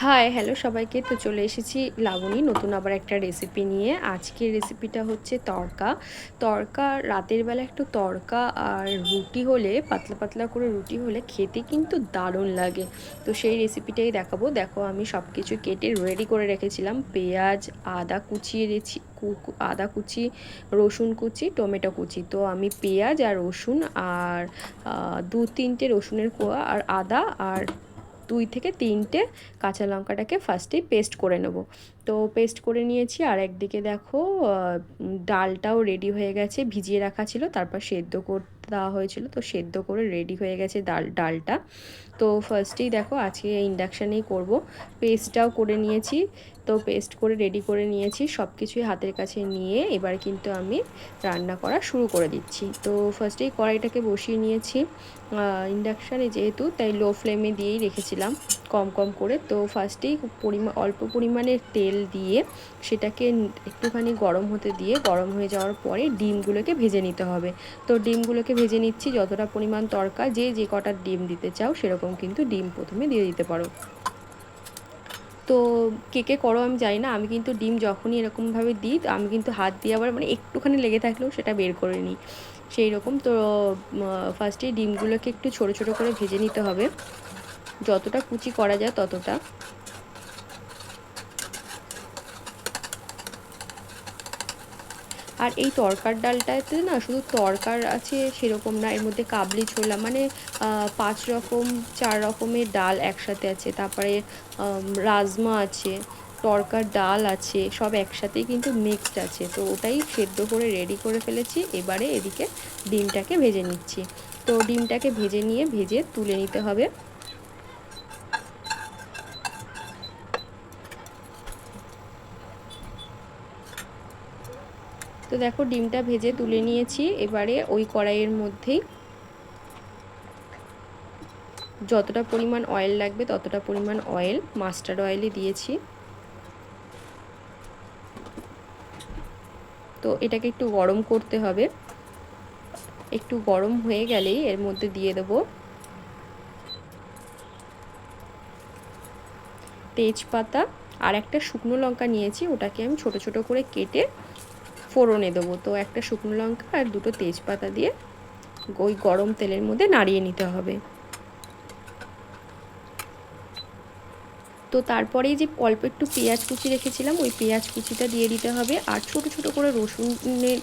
High, hello সবাইকে। তো চলে এসেছি লাবণী নতুন আবার একটা রেসিপি নিয়ে। আজকের রেসিপিটা হচ্ছে তড়কা। তড়কা রাতের বেলা একটু তড়কা আর রুটি হলে, পাতলা পাতলা করে রুটি হলে খেতে কিন্তু দারুণ লাগে। তো সেই রেসিপিটাই দেখাবো। দেখো, আমি সব কিছু কেটে রেডি করে রেখেছিলাম। পেঁয়াজ, আদা কুচিয়ে রেছি আদা কুচি, রসুন কুচি, টমেটো কুচি। তো আমি পেঁয়াজ আর রসুন আর 2-3টে রসুনের কোয়া আর আদা আর 2 থেকে 3টে কাঁচা লঙ্কাটাকে ফার্স্টেই পেস্ট করে নেব। তো পেস্ট করে নিয়েছি। আর একদিকে দেখো ডালটাও রেডি হয়ে গেছে, ভিজিয়ে রাখা ছিল, তারপর সেদ্ধ করতে দেওয়া হয়েছিল, তো সেদ্ধ করে রেডি হয়ে গেছে ডালটা। তো ফার্স্টেই দেখো আজকে ইন্ডাকশানেই করব। পেস্টটাও করে নিয়েছি। তো পেস্ট করে রেডি করে নিয়েছি, সব কিছুই হাতের কাছে নিয়ে এবার কিন্তু আমি রান্না করা শুরু করে দিচ্ছি। তো ফার্স্টেই কড়াইটাকে বসিয়ে নিয়েছি ইন্ডাকশানে, যেহেতু তাই লো ফ্লেমে দিয়েই রেখেছিলাম কম কম করে। তো ফার্স্টেই অল্প পরিমাণে তেল দিয়ে সেটাকে একটুখানি গরম হতে দিয়ে, গরম হয়ে যাওয়ার পরে ডিমগুলোকে ভেজে নিতে হবে। তো ডিমগুলোকে ভেজে নিচ্ছি। যতটা পরিমাণ তড়কা, যে কটা ডিম দিতে চাও সেরকম কিন্তু ডিম প্রথমে দিয়ে দিতে পারো। তো কে করো আমি জানি না, আমি কিন্তু ডিম যখনই এরকমভাবে দিই, তো আমি কিন্তু হাত দিয়ে আবার মানে একটুখানি লেগে থাকলেও সেটা বের করে নিই, সেই রকম। তো ফার্স্টেই ডিমগুলোকে একটু ছোটো ছোটো করে ভেজে নিতে হবে, যতটা কুচি করা যায় ততটা। আর এই তড়কার ডালটাতে না শুধু তড়কার আছে সেরকম না, এর মধ্যে কাবলি ছোলা মানে 4 রকমের ডাল একসাথে আছে। তারপরে রাজমা আছে, তড়কার ডাল আছে, সব একসাথেই কিন্তু মিক্সড আছে। তো ওটাই সেদ্ধ করে রেডি করে ফেলেছি। এবারে এদিকে ডিমটাকে ভেজে নিচ্ছি। তো ডিমটাকে ভেজে তুলে নিতে হবে। তো দেখো ডিমটা ভেজে তুলে নিয়েছি। এবারে ওই কড়াইয়ের মধ্যেই যতটা পরিমাণ অয়েল লাগবে ততটা পরিমাণ অয়েল, মাস্টার্ড অয়েলই দিয়েছি। তো এটাকে একটু গরম করতে হবে। একটু গরম হয়ে গেলেই এর মধ্যে দিয়ে দেব তেজপাতা আর একটা শুকনো লঙ্কা নিয়েছি, ওটাকে আমি ছোট ছোট করে কেটে ফোড়নে দেবো। তো একটা শুকনো লঙ্কা আর 2টো তেজপাতা দিয়ে ওই গরম তেলের মধ্যে নাড়িয়ে নিতে হবে। তো তারপরেই যে অল্প একটু পেঁয়াজ কুচি রেখেছিলাম, ওই পেঁয়াজ কুচিটা দিয়ে দিতে হবে। আর ছোট ছোট করে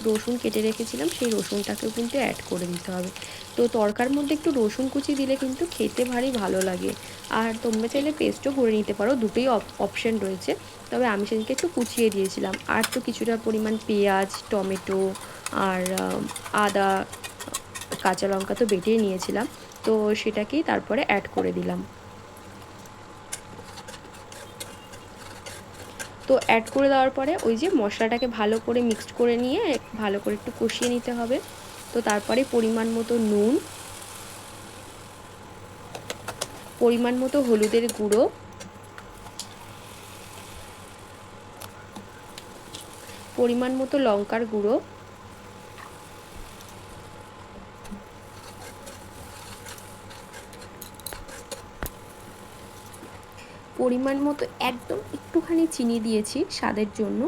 রসুন কেটে রেখেছিলাম, সেই রসুনটাকেও কিন্তু অ্যাড করে দিতে হবে। তো তড়কার মধ্যে একটু রসুন কুচি দিলে কিন্তু খেতে ভারী ভালো লাগে। আর তোমরা চাইলে পেস্টও করে নিতে পারো, দুটোই অপশান রয়েছে। তবে আমি সেদিকে একটু কুচিয়ে দিয়েছিলাম। আর তো কিছুটা পরিমাণ পেঁয়াজ, টমেটো আর আদা, কাঁচা লঙ্কা তো বেটেই নিয়েছিলাম, তো সেটাকেই তারপরে অ্যাড করে দিলাম। তো অ্যাড করে দেওয়ার পরে ওই যে মশলাটাকে ভালো করে মিক্সড করে নিয়ে ভালো করে একটু কষিয়ে নিতে হবে। তো তারপরে পরিমাণ মতো নুন, পরিমাণ মতো হলুদের গুঁড়ো, পরিমাণ মতো লঙ্কার গুঁড়ো, পরিমাণ মতো একদম একটুখানি চিনি দিয়েছি স্বাদের জন্য,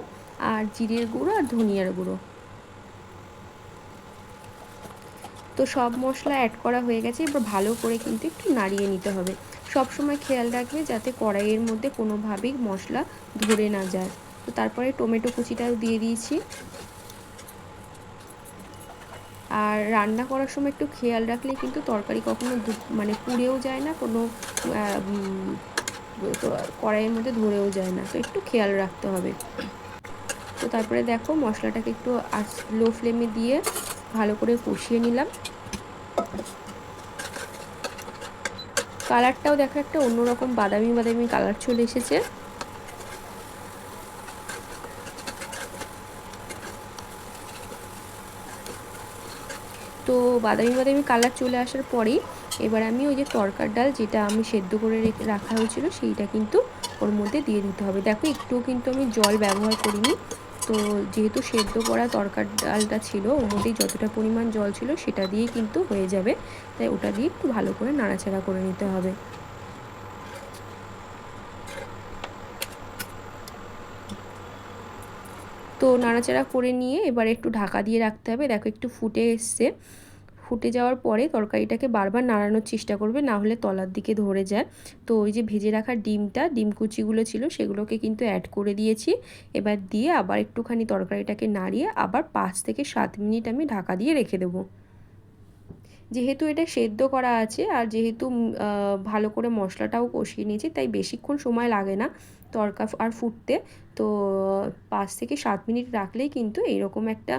আর জিরের গুঁড়ো আর ধনিয়ার গুঁড়ো। তো সব মশলা অ্যাড করা হয়ে গেছে। এবার ভালো করে কিন্তু একটু নাড়িয়ে নিতে হবে। সব সময় খেয়াল রাখবে যাতে কড়াইয়ের মধ্যে কোনোভাবেই মশলা ধরে না যায়। তো তারপরে টমেটো কুচিটাও দিয়ে দিয়েছি। আর রান্না করার সময় একটু খেয়াল রাখলে কিন্তু তরকারি কখনো মানে পুড়েও যায় না, কোনো তো কড়াইয়ের মধ্যে ধরেও যায় না, তো একটু খেয়াল রাখতে হবে। তো তারপরে দেখো মশলাটাকে একটু লো ফ্লেমে দিয়ে ভালো করে কষিয়ে নিলাম। কালারটাও দেখো একটা অন্যরকম বাদামি বাদামি কালার চলে এসেছে। তো বাদামি বাদামি কালার চলে আসার পরেই এবার আমি ওই যে তড়কার ডাল যেটা আমি সেদ্ধ করে রাখা হয়েছিল সেইটা কিন্তু ওর মধ্যে দিয়ে দিতে হবে। দেখো একটুও কিন্তু আমি জল ব্যবহার করিনি। তো যেহেতু সেদ্ধ করা তড়কার ডালটা ছিল, ওর মধ্যেই যতটা পরিমাণ জল ছিল সেটা দিয়েই কিন্তু হয়ে যাবে। তাই ওটা দিয়ে একটু ভালো করে নাড়াচাড়া করে নিতে হবে। তো নাড়াচাড়া করে নিয়ে এবার একটু ঢাকা দিয়ে রাখতে হবে। দেখো একটু ফুটে এসছে, ফুটে যাওয়ার পরে তরকারিটাকে বারবার নাড়ানোর চেষ্টা করবে, না হলে তলার দিকে ধরে যায়। তো ওই যে ভেজে রাখা ডিম কুচিগুলো ছিল সেগুলোকে কিন্তু অ্যাড করে দিয়েছি। এবার দিয়ে আবার একটুখানি তরকারিটাকে নাড়িয়ে আবার 5 থেকে 7 মিনিট আমি ঢাকা দিয়ে রেখে দেবো। যেহেতু এটা সেদ্ধ করা আছে আর যেহেতু ভালো করে মশলাটাও কষিয়ে নিয়েছি, তাই বেশিক্ষণ সময় লাগে না তরকা আর ফুটতে। তো 5 থেকে 7 মিনিট রাখলেই কিন্তু এইরকম একটা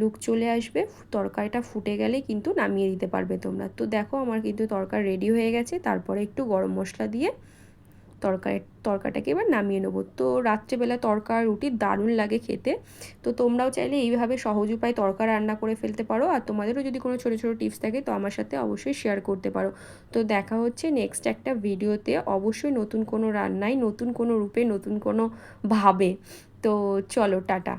লুক চলে আসবে। তরকারিটা ফুটে গেলে কিন্তু নামিয়ে দিতে পারবে তোমরা। তো দেখো আমার কিন্তু তরকারি রেডি হয়ে গেছে। তারপরে একটু গরম মশলা দিয়ে তরকাটাকে এবার নামিয়ে নেবো। তো রাত্রেবেলা তরকা রুটি দারুণ লাগে খেতে। তো তোমরাও চাইলে এইভাবে সহজ উপায়ে তরকা রান্না করে ফেলতে পারো। আর তোমাদেরও যদি কোনো ছোটো ছোটো টিপস থাকে তো আমার সাথে অবশ্যই শেয়ার করতে পারো। তো দেখা হচ্ছে নেক্সট একটা ভিডিওতে, অবশ্যই নতুন কোনো রান্নায়, নতুন কোনো রূপে, নতুন কোনো ভাবে। তো চলো টাটা।